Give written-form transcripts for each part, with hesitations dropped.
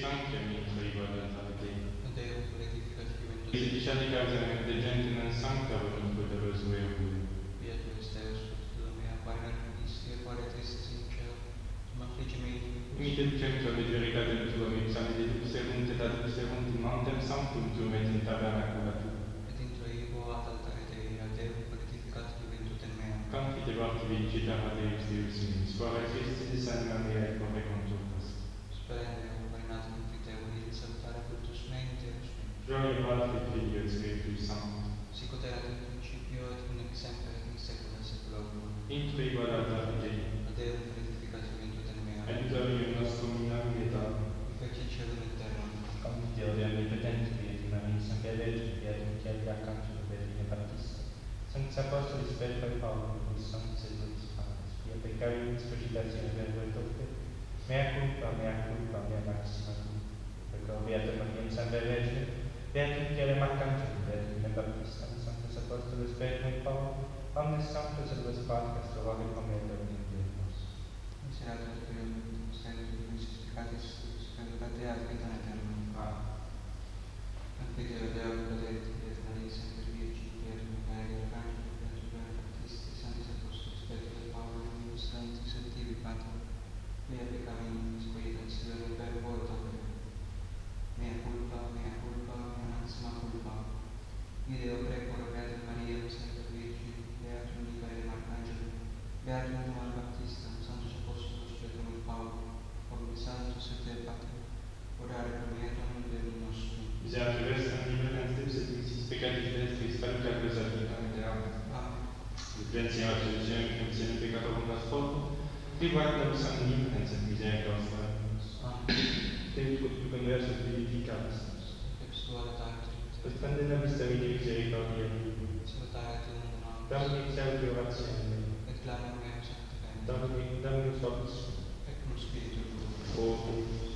sanctium intra iudatate. et Deum glorificat juventus. Ise dicati causam de gente non sancta volum poderoso eum. Via tu est Deus, fructus mea, quae mercuristi, et quare tristis in cielo, sum afflige mei inimicus. Imite ducemtur de veritatem tuam, exame deduxerunt et adduxerunt in montem sanctum tuum et in tabernacula tuum. Et intro ego ad altare Dei, ad Deum glorificat juventutem meam. Confite vorti vincita Deus Deus meus, quare Christis anima mea et quare conturtas. Sperende, o marinatum infitevoli, salutare fructus mei in Deus meus. Gloria Patri, Filii et Spiritus Sancti. Sicut erat in principio, et nunc et semper, et in saecula saeculorum. Intra iudatate Dei. Ad Deum glorificat juventutem meam. Aiutorium nostrum in nomine Domini. Qui feci caelum et terram. Confite Deo omnipotens, Beati Maria, Sancta Vergine, Beatum Chiari Arcangelo, Beatum Baptista, Sanctus Apostolis, Petro et Paulus, Sanctus et Sanctus Patres, quia peccavimus cogitatione verbo et opere, mea culpa, mea maxima culpa. Perco Beata Maria, Sancta Vergine, Beatum Chiari Arcangelo, Beatum Baptista, Sanctus Apostolis, Petro et Paulus, omnes sanctos et vos patres, trovare come Domini Deus nostro. Miserator Deum, Sanctus justificatis, spiritate ad vitam aeternam. Amen. Confite Deum, Pater, et Maria, Sancta Virgine, Beatum Chiari Arcangelo, Beatum Baptista, Sanctus Apostolis, Petro et Paulus, Sanctus et Tibi Pater, quia peccavimus cogitatione verbo et opere, mea culpa, mea maxima culpa. Ideo precoro Beatum Maria, Sancta Virgine, Beatum Michael Arcangelo, Beatum Baptista, Sanctus Apostolos, Petro et Paulus, omnes sanctus et te Pater, orare pro me Domum Deum nostrum. Miserere vestem liberens Deus et vicis peccatis vestris, salucatus ad vitam aeternam. Amen. Ut Signor Jesu, cum sine peccatorum nostrum, privat nobis omnipotens et misericordia meus. Amen. Deus quod conversus vivificamus nos. Ex tua laetare, Ostende nobis Domini misericordia Dei. salutare te nunc nobis, Domini exaudi oratione mea. et clamor meum sancta Dei, Dominus vobis. et cum spiritu tuo. O Deus.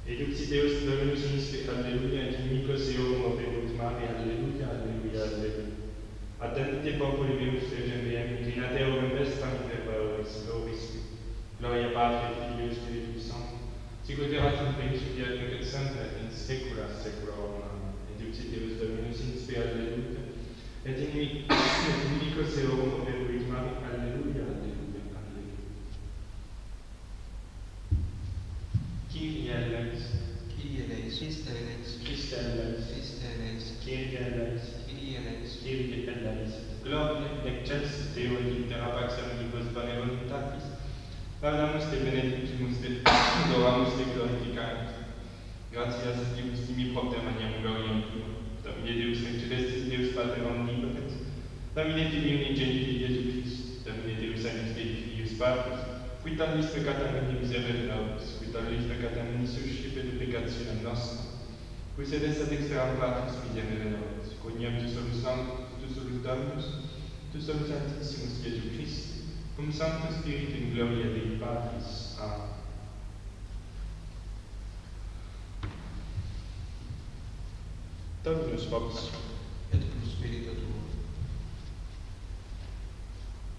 Eduxi Deus Dominus inspe, alleluia, et inimicos eum operunt mare, alleluia, alleluia, alleluia. Attendite populi meus, Virgem meam, inclinate eum vestam in verbis, gloristi. Gloria Patri, Filii et Spiritus Sancti, sicut erat in principio et nunc et semper, et in saecula saeculorum. Amen. Eduxi Deus Dominus inspe, alleluia, et inimicos eum operunt mare, alleluia, alleluia, alleluia. Kyrie eleison. Kyrie eleison, Christe eleison, Christe eleison. Christe eleison, Kyrie eleison. Kyrie eleison, Kyrie eleison. Gloria excelsis Deo et intera pax omnibus bone voluntatis. Laudamus te benedicimus te loramus te glorificamus. Gratias dimus timi propter maniam gloriam tuum. Domine Deus et celestis Deus Pater omnipotens. Domine tibi unigeniti Iesu Christus. Domine Deus Sanctus Dei Filius Patris. Qui talis peccata mundi miserere nobis. Qui talis peccata mundi suscipe de peccationem nostrum. Qui sedes ad exteram Patris miserere nobis. Quoniam tu solus Dominus, tu solus Sanctissimus Iesu Christi, cum Sancto Spiritu in gloria Dei Patris. Amen. Dominus vobis. et cum spiritu tuo.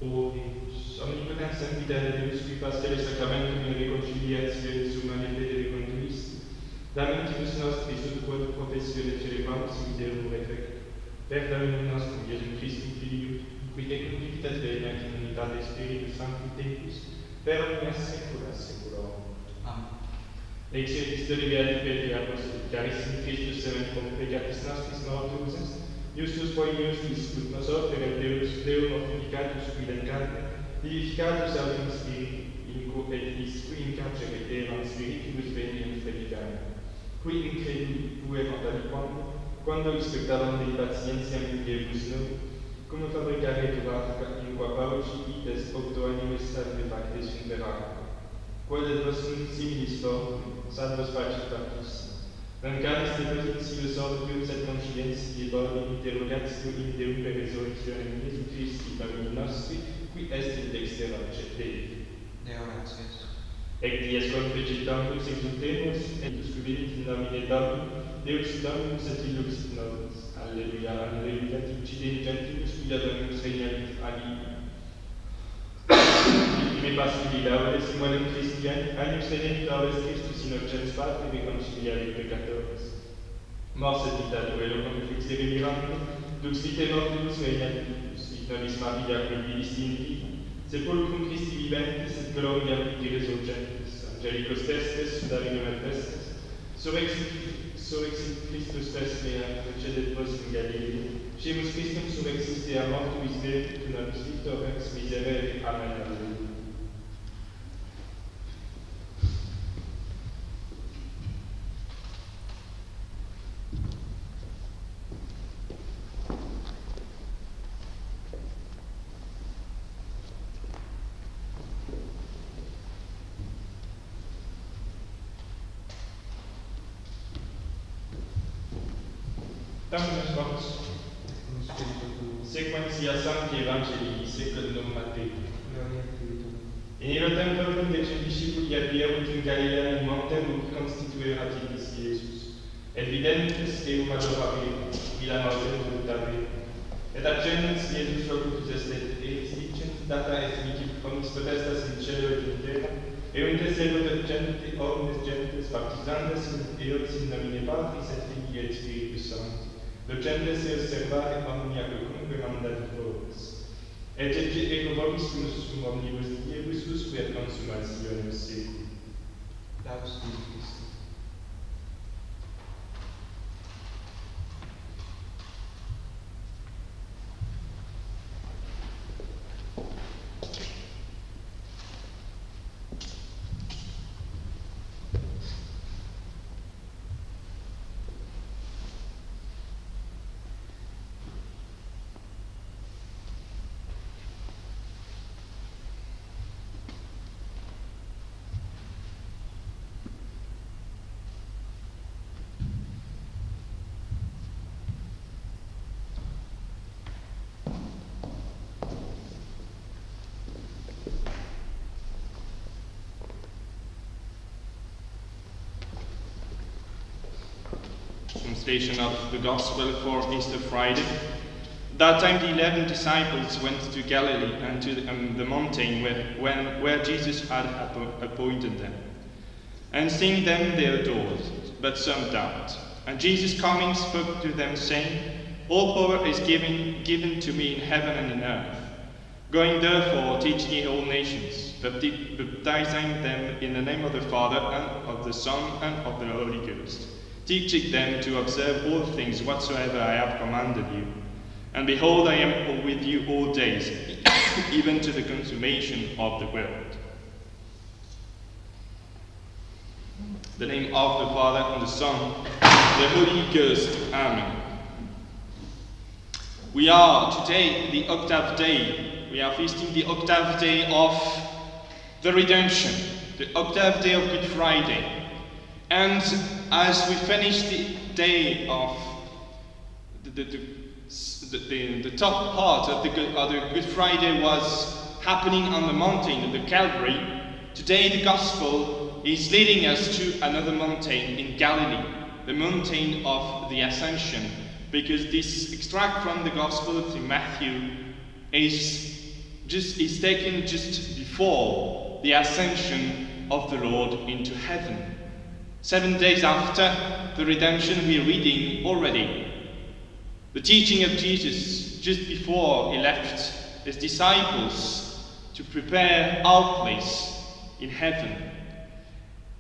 O Deus, omnipotens sempiter Deus, qui pastere sacramentum in reconciliationis humanae fede recontuisti, da mentimus nostris ut quod professione celebramus in Deum refectum, per Dominum nostrum Iesum Christum Filium, qui tecum dictat venia in unitate Spiritus Sancti Deus, per omnia saecula saeculorum. Amen. Lex etis Dei Beati Petri Apostoli, carissimi Christus semet cum peccatis nostris mortuus est, justus poenius discut nos opere Deum mortificatus quid in carne, vivificatus autem Spiritu, in quo et is qui in carcere eram Spiritibus veniens predicare, qui increduli puerunt aliquando, quando expectavam Dei patientiam in diebus noi, cum fabricare tubaca in qua pauci ites octo animes salve factes imperare. Quod et vos nunc similis formum, salvos pacis baptista. Non canis de vos insius orbius et conscientiae boni interrogatio in Deum per resurrectionem Iesu Christi Domini nostri, qui est in dextera Dei. Deo gratias. Ec dies confegitamus exultemus, et uscubilit in nomine Domini, Deus Dominus et Illuxit nobis. decidem Gentilus, quia Dominus regnavit alii. Me passi laudes, simulum Christian, agnus redenit laudes Christus in urgens Patri, reconciliare peccatores. Mors et vita duello conflixere mirando, dux vitae mortuus regnat vitus, vit nobis Maria qui vidis in vita, sepulcrum Christi viventis et gloria viti resurgentis, angelicos testes, sudarium et vestes, surrexit Christus vesprea, precedet vos in Galilea, scemus Christum surrexiste a mortuis verific nobis victor ex miserere, amen, alleluia. Dominus Vox, sequentia Sancti Evangelii secundum Mattheum. In illo temporum decim discipuli adierunt in Galilea in montem ut constituerat illis Iesus, et videntes eum adoraverunt, illa mortem brutaverunt. Et accendens Iesus locutus est et dicens, data est mihi omnis potestas in cielo et in terra, eunt seguit gente omnes gentes baptizandas in eos in nomine Patris et Filii et Spiritus Sancti, docentes eos servare omnia quocunque mandat vobis. Et ego vobis cum omnibus diebus usque et consumationem seculi. Laus Dei Christi. Translation of the Gospel for Easter Friday. That time the 11 disciples went to Galilee and to the mountain where Jesus had appointed them. And seeing them they adored, but some doubted. And Jesus coming spoke to them, saying, All power is given to me in heaven and in earth. Going therefore, teach ye all nations, baptizing them in the name of the Father, and of the Son, and of the Holy Ghost, teaching them to observe all things whatsoever I have commanded you. And behold, I am with you all days, even to the consummation of the world. In the name of the Father, and the Son, and the Holy Ghost. Amen. We are today the octave day. We are feasting the octave day of the redemption, the octave day of Good Friday. And as we finish the day of the top part of the Good Friday was happening on the mountain of the Calvary, today the Gospel is leading us to another mountain in Galilee, the mountain of the Ascension, because this extract from the Gospel of Matthew is taken just before the ascension of the Lord into heaven. 7 days after the redemption, we are reading already the teaching of Jesus just before he left his disciples to prepare our place in heaven.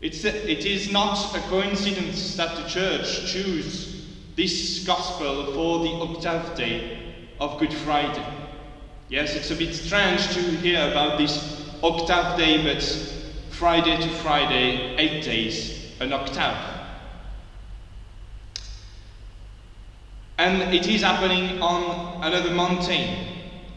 It is not a coincidence that the Church chose this Gospel for the octave day of Good Friday. Yes, it's a bit strange to hear about this octave day, but Friday to Friday, 8 days, an octave. And it is happening on another mountain.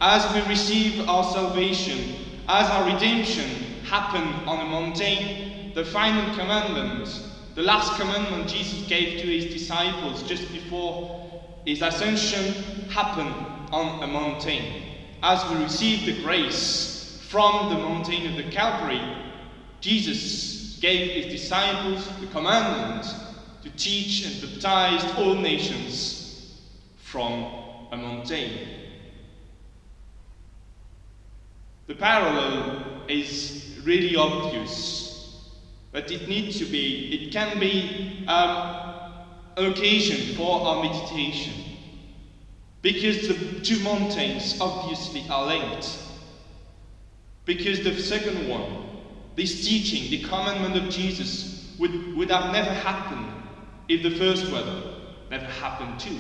As we receive our salvation, as our redemption happened on a mountain, the final commandment, the last commandment Jesus gave to his disciples just before his ascension, happened on a mountain. As we receive the grace from the mountain of the Calvary, Jesus gave his disciples the commandment to teach and baptize all nations from a mountain. The parallel is really obvious, but it can be an occasion for our meditation, because the two mountains obviously are linked. Because the second one, this teaching, the commandment of Jesus, would have never happened if the first one never happened too.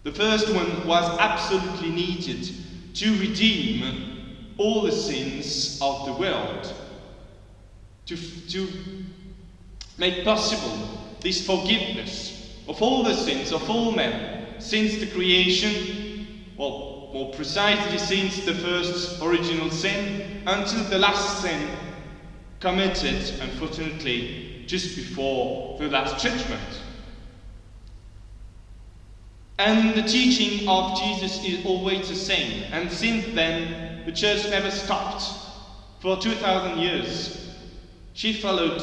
The first one was absolutely needed to redeem all the sins of the world, to make possible this forgiveness of all the sins of all men since the creation, well, more precisely since the first original sin until the last sin committed, unfortunately, just before the last judgment. And the teaching of Jesus is always the same, and since then the church never stopped. For 2,000 years she followed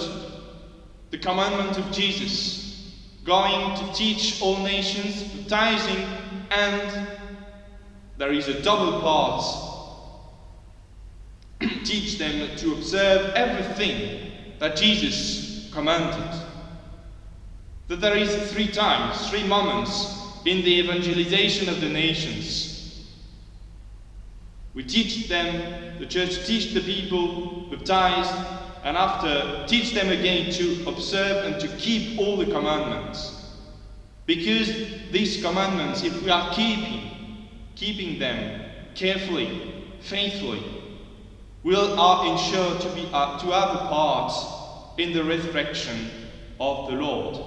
the commandment of Jesus, going to teach all nations, baptizing, and there is a double part: teach them to observe everything that Jesus commanded. That there is 3 moments in the evangelization of the nations. We teach them, the church teach the people, baptize, and after teach them again to observe and to keep all the commandments. Because these commandments, if we are keeping them carefully, faithfully, are ensured to have a part in the resurrection of the Lord.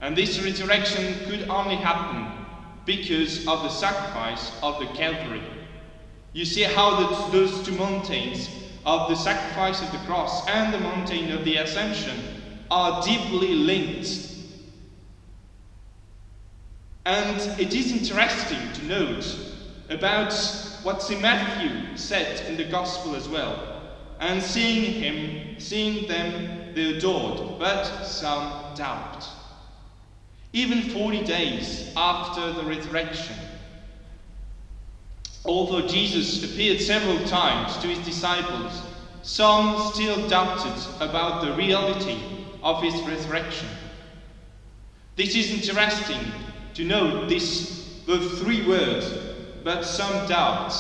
And this resurrection could only happen because of the sacrifice of the Calvary. You see how those two mountains of the sacrifice of the cross and the mountain of the Ascension are deeply linked. And it is interesting to note about what St. Matthew said in the Gospel as well. And seeing them, they adored, but some doubt. Even 40 days after the resurrection, although Jesus appeared several times to his disciples, some still doubted about the reality of his resurrection. This is interesting to note the 3 words, but some doubt,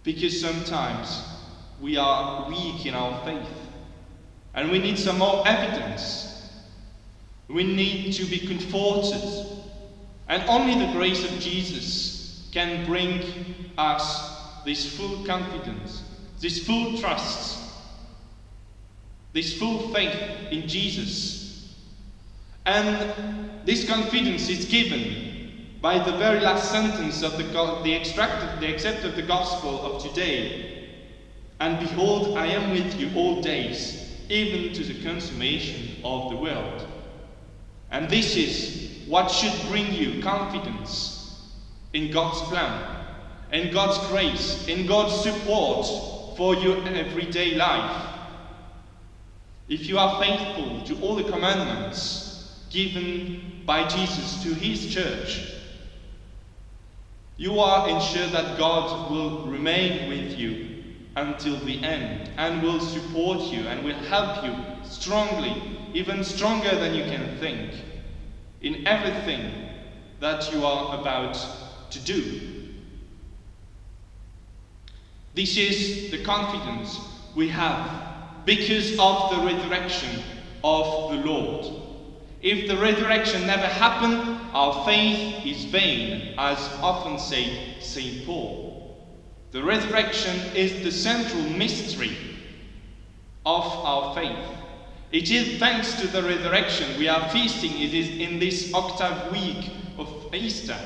because sometimes we are weak in our faith. And we need some more evidence. We need to be comforted. And only the grace of Jesus can bring us this full confidence, this full trust, this full faith in Jesus. And this confidence is given by the very last sentence of the excerpt of the Gospel of today. And behold, I am with you all days, even to the consummation of the world. And this is what should bring you confidence in God's plan, in God's grace, in God's support for your everyday life. If you are faithful to all the commandments given by Jesus to his church, you are ensured that God will remain with you until the end, and will support you and will help you strongly, even stronger than you can think, in everything that you are about to do. This is the confidence we have because of the resurrection of the Lord. If the resurrection never happened, our faith is vain, as often said St. Paul. The resurrection is the central mystery of our faith. It is thanks to the resurrection we are feasting in this octave week of Easter.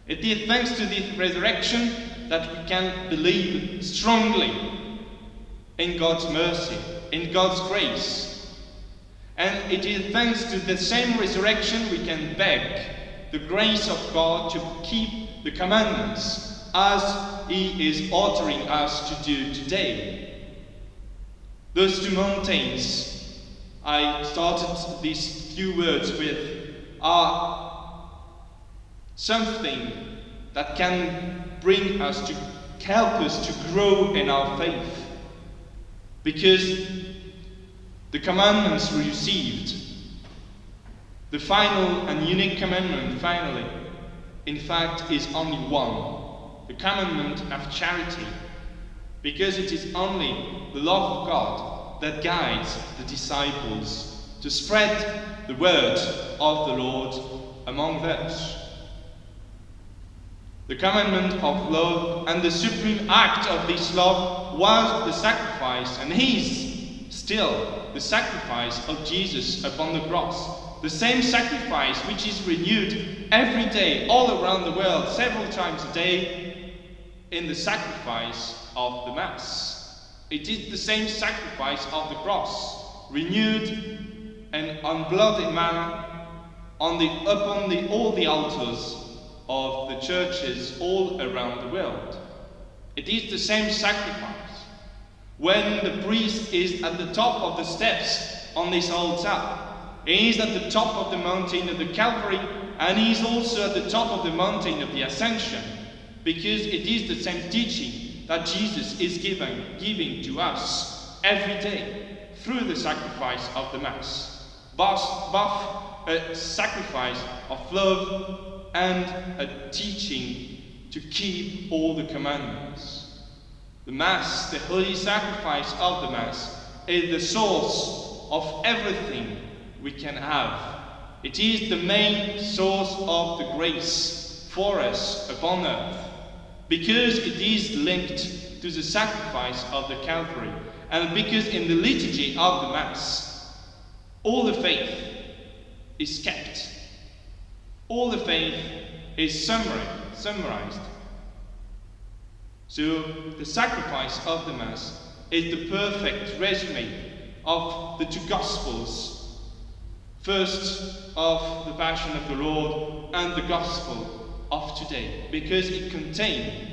It is thanks to this resurrection that we can believe strongly in God's mercy, in God's grace. And it is thanks to the same resurrection we can beg the grace of God to keep the commandments as he is ordering us to do today. Those two mountains I started these few words with are something that can bring us to help us to grow in our faith. Because the commandments we received, the final and unique commandment, finally, in fact, is only one, the commandment of charity, because it is only the love of God that guides the disciples to spread the word of the Lord among those. The commandment of love, and the supreme act of this love was the sacrifice, and is still the sacrifice of Jesus upon the cross. The same sacrifice which is renewed every day all around the world, several times a day, in the sacrifice of the Mass. It is the same sacrifice of the cross, renewed and on bloody manner upon all the altars of the churches all around the world. It is the same sacrifice. When the priest is at the top of the steps on this altar, he is at the top of the mountain of the Calvary, and he is also at the top of the mountain of the Ascension, because it is the same teaching that Jesus is giving to us every day through the sacrifice of the Mass. Both a sacrifice of love and a teaching to keep all the commandments. The Mass, the holy sacrifice of the Mass, is the source of everything we can have. It is the main source of the grace for us upon earth, because it is linked to the sacrifice of the Calvary, and because in the liturgy of the Mass, all the faith is kept. All the faith is summarized. So the sacrifice of the Mass is the perfect resume of the two Gospels. First of the Passion of the Lord and the Gospel of today, because it contains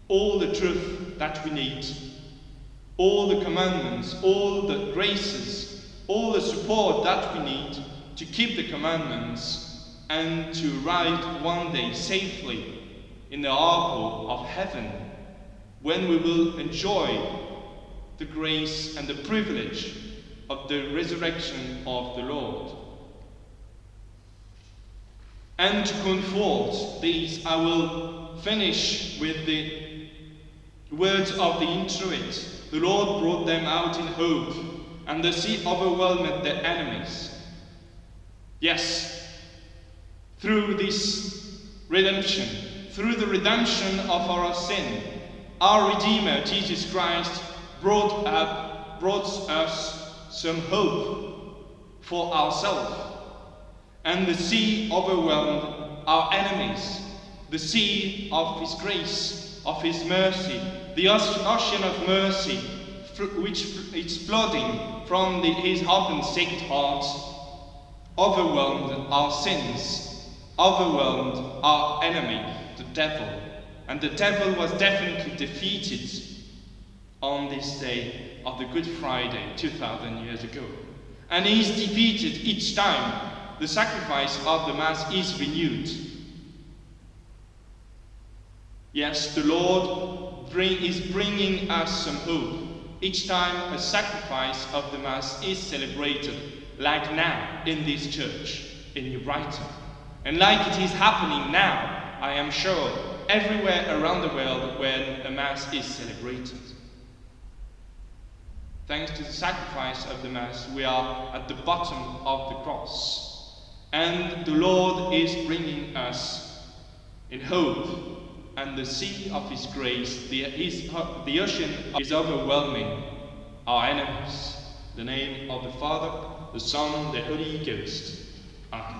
all the truth that we need, all the commandments, all the graces, all the support that we need to keep the commandments and to arrive one day safely in the harbor of heaven, when we will enjoy the grace and the privilege of the resurrection of the Lord. And to comfort these, I will finish with the words of the introit. The Lord brought them out in hope, and the sea overwhelmed their enemies. Yes, through this redemption, through the redemption of our sin, our Redeemer, Jesus Christ, brought us some hope for ourselves. And the sea overwhelmed our enemies. The sea of His grace, of His mercy, the ocean of mercy, which is flooding from His open sacred heart, overwhelmed our sins, overwhelmed our enemy, the devil. And the devil was definitely defeated on this day of the Good Friday 2000 years ago. And he is defeated each time the sacrifice of the Mass is renewed. Yes, the Lord is bringing us some hope each time a sacrifice of the Mass is celebrated, like now in this church in New Brighton. And like it is happening now, I am sure, everywhere around the world when a Mass is celebrated. Thanks to the sacrifice of the Mass, we are at the bottom of the cross. And the Lord is bringing us in hope, and the sea of His grace, the ocean is overwhelming our enemies. In the name of the Father, the Son, the Holy Ghost. Amen.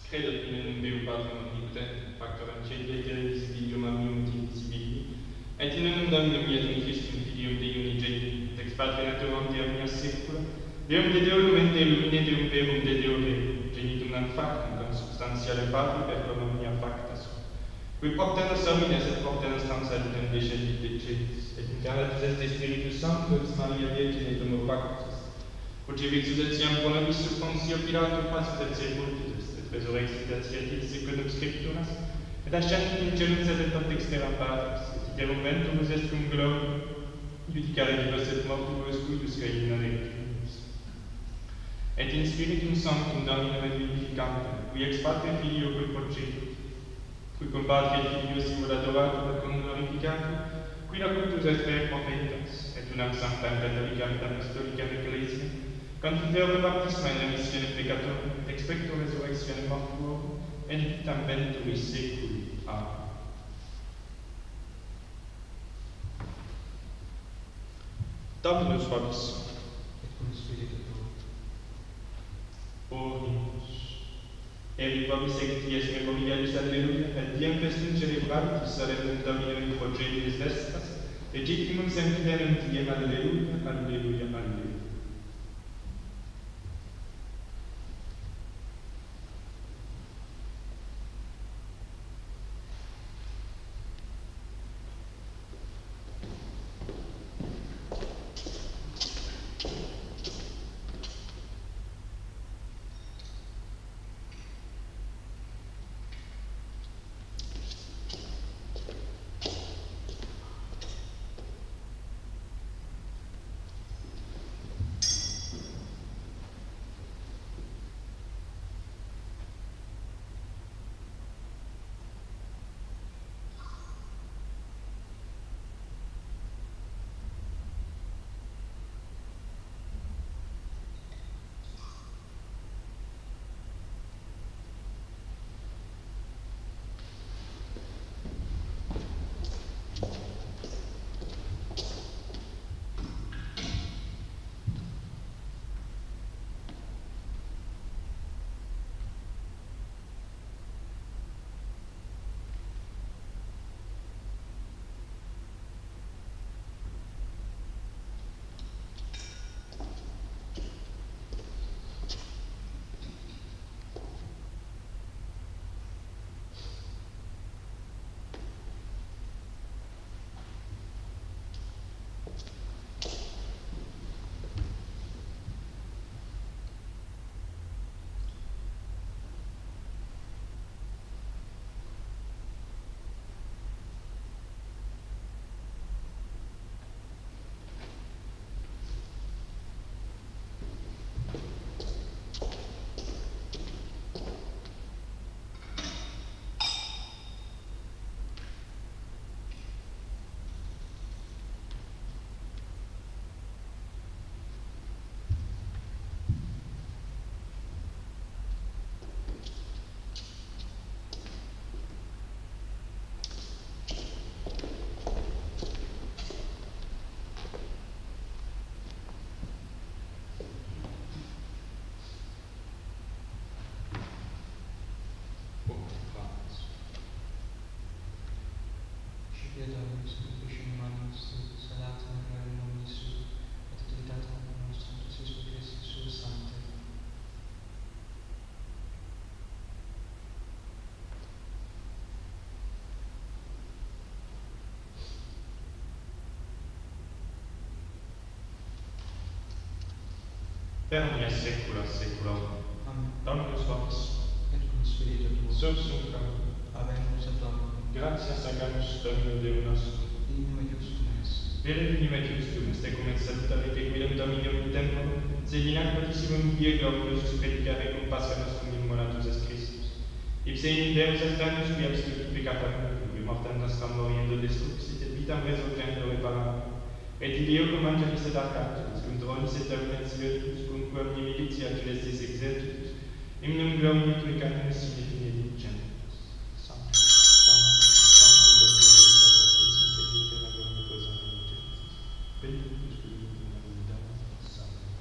Credo in un vero Padre onnipotente, factor ancelle visibili mammium invisibili, et in unum Dominum ietum Christum Filium Dei unigenit, ex Patre naturam Dei omnia secula, Deum de Deum mente lumine Deum verum de Deo verum, genitum non factum consubstantiale Patri per quam omnia facta sunt. Qui portenos homines et portenos tam salutem descendit de celis, et incarnatus est Spiritus Sanctus, Maria Virgine et Homo Factus, Procevixus etiam pro nobis sub Pontio Pilato, passus et sepultus, et resurrexit et sciatis secundum Scripturas, et ascendit in celum sedet ad dexteram Patris, et iterum venturus est cum gloriam, judicare vivos et mortuos cuius reina rectimus. Et in Spiritum Sanctum Dominum et vivificantem, qui ex Patre Filio cui procedet, qui cum Patre et Filio simul adoratum et cum glorificatum, qui locutus est per profetas, et unam sanctam catholicam et apostolicam ecclesiam, confidere baptisma in remissione peccatorum, et expecto resurrectione mortuorum, et vitam venturis seculi. Amen. Dominus vobis. Et cum spiritu tuo. Orimus. Eri vobis ex dies memorialis alleluia, et diem festum celebratis solemnum Dominum progenitus vestras, legitimum sempiterem diem alleluia, alleluia, alleluia. Dominus, Christum Manus, Salatum Rerum Omnis, et Tritatum Nostrum, Jesus Christus, Sua Sancte. Per omnia saecula saeculorum. Amen. Dominus vobis. Et cum spiritu tuo. Subsum Domini. Habemus ad Dominum. Gratias agamus Dominum Deum nostrum. Dignum et justum est. Vere dignum et justum est, ecum et salutare requiem Dominum in temporum, sed in aquatissimum die gloriosus predicare cum pascha nostrum immolatus est Christus. Ipse in Deus est anus qui abstulit peccata mundi, qui mortem nostram moriendo destruxit, et vitam resurgendo reparam. Et Deo cum angelis et archangelis, cum tronis et terminationibus, cum quam militia celestis exercitus, imnum gloriam tui canimus sine fine dicentes. Sanctus, Sanctus, Sanctus, Deus Sabaoth, in secretum glorificus Amen. Benedictus Spiritus Sanctus. Amen.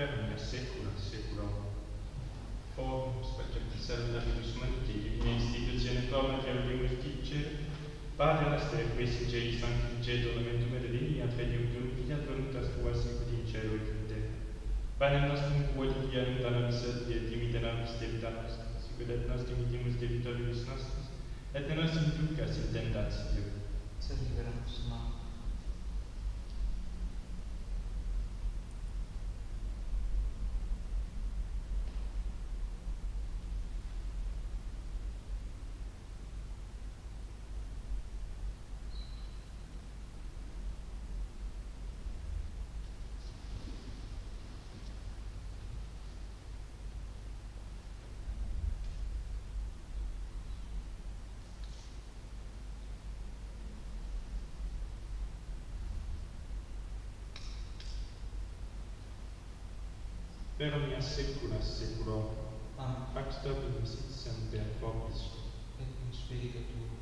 per mia secula seculorum. Om spectatis salutatus Sancti, divina institutione forma Deus dicere, Pater nostre, qui singei sancti ceto lamentum et vini, ad redium dum fiat voluntas tua sicut in cielo et in terra. Panem nostrum quotidianum da nobis hodie, et dimite nobis debitamus, sicut et nos dimitimus debitoribus nostris, et ne nos inducas in tentatio, sed libera nos malo. per mia secula seculorum. Amen. Pax Domini sit semper vobiscum. Et in spiritu tuo.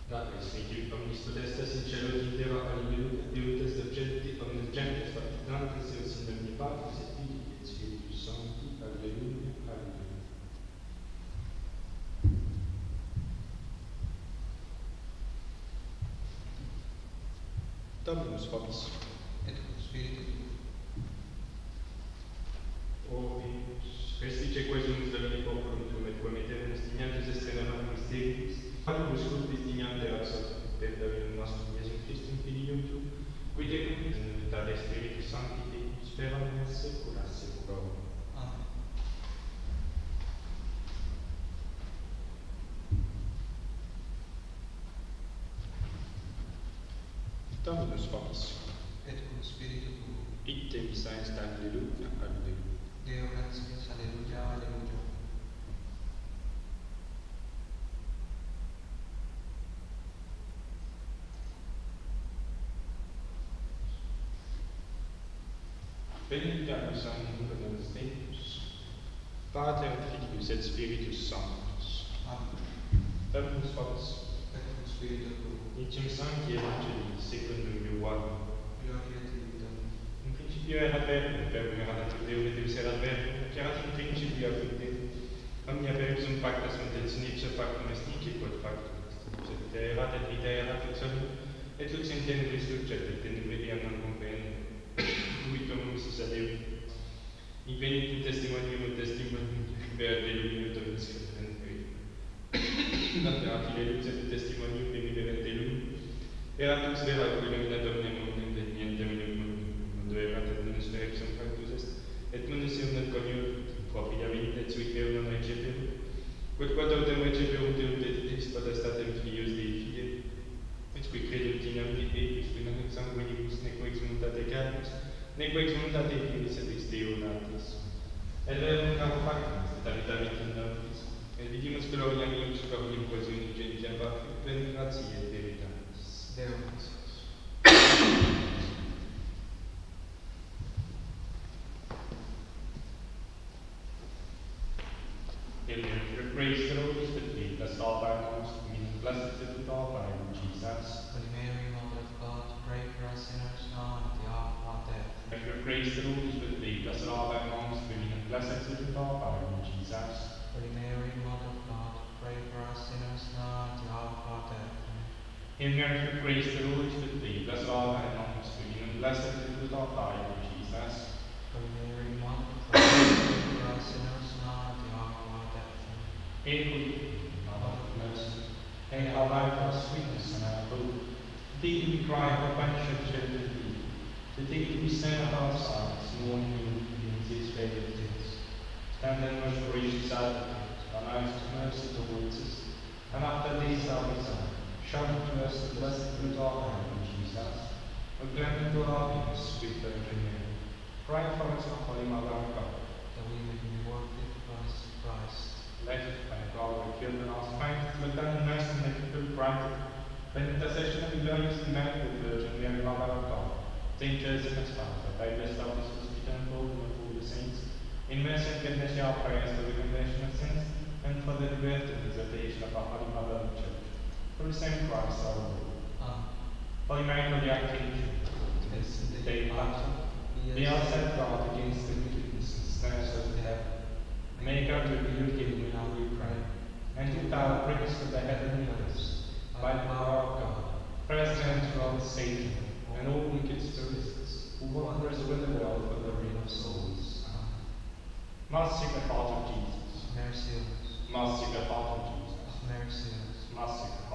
Date, Figlio, omnis potestas in cielo et in terra, alleluia, Deus de omnes gentes, factantes, et sin omni Patris et Filii et Spiritus Sancti, alleluia, alleluia. Dominus vobis. Et cum spiritu tuo. Orbis, Christice quesumus Domini populum tuum et quam aeternus dignatus est renovatum mysteriis, quadribus culpis dignante absat per Dominum nostrum Iesum Christum Filium tuum, qui tecum in unitate Spiritus Sancti tecum speram et secula seculorum. Amen. Dominus vobis. Et cum spiritu tuo. Ite missa est alleluia, alleluia. Deo gratias, alleluia, alleluia. Benedictus omnibus Deus, Pater et Filius et Spiritus Sanctus. Amen. Dominus vobis. Et cum spiritu tuo. Icem Sancti Evangelii secundum Ioannem. Gloria Dei, Domine. In principio erat verbum, verbum erat ad Deo, et Deus erat verbum, et erat in principio ad Deo. Omnia verbum facta sunt et sin ipso factum est nihil quod factum est. Vita erat et vita erat lux omni, et lux in tenebris lucet, et tenebrae viam non comprehendum. Cui dominus ad Deo. Invenit in testimonium et testimonium per Deum Dominus Christus. Nat lux et testimonium veniberet Deum. Erat lux vera quod illuminat omnem mundum et niente minum mundo erat et munus per ipsum factus est, et munus eum non coniunt, propria venit et sui Deo non receperum. Quod autem receperum Deum dedictis potestatem filius Dei fide, et qui credunt in omni eis, qui non ex sanguinibus, neque ex voluntate carnis, neque ex voluntate Filii, sed ex Deo natus. Et verbum caro factum est, et habitavit in nobis, et vidimus gloriam ium super quos unigenitum Patri, per gratiae et veritatis. Deo gratias. Praise the Lord, but be blessed all by most, meaning blessed is the all by Jesus. Holy Mary, Mother of God, pray for us sinners now and at the hour of our death. Praise the Lord, but be blessed all by most, meaning blessed is the all by Jesus. Holy Mary, Mother of God, pray for us sinners now and at the hour of our death. In Mary, praise the Lord, but be blessed all by most, meaning blessed is the all by Jesus. Holy Mary, Mother of God, pray for us sinners now and at the hour of our death. Hail, Mother of mercy, hail our life, our sweetness, and our hope. To thee do we cry, for banishment children thee. To thee do we send up our sighs, mourning in these favored days. Stand then, most gracious advocate, our eyes to mercy towards us, and after these our desire, show to us the blessed fruit of our Lord Jesus. O clement to our peace, sweet Virgin Mary, cry for us, O Holy Mother of God. That we may be worthy of the promise of Christ. Let us by God our children, our strength, but then in mercy make it feel brighter. By the intercession of the glorious Immaculate Virgin Mary, Mother of God, Saint Joseph and Father, by blessed apostles, Peter and Paul, and all the saints, in mercy and goodness hear our prayers for the remission of sins, and for the liberty and preservation of our Holy Mother and Church. Through the same Christ our Lord. Amen. Holy Mary, Holy Archangel, As in the day day of of be our safeguard against the wickedness and snares of the devil. Make God reveal him now we pray, and do thou bring us to the heavenly place, by the power of God, present from Satan, and all wicked spirits, who wanders over the world for the ruin of souls. Amen. Most Sacred Heart of Jesus, Mercy on us. Most Sacred Heart of Jesus, Mercy on us. Most Sacred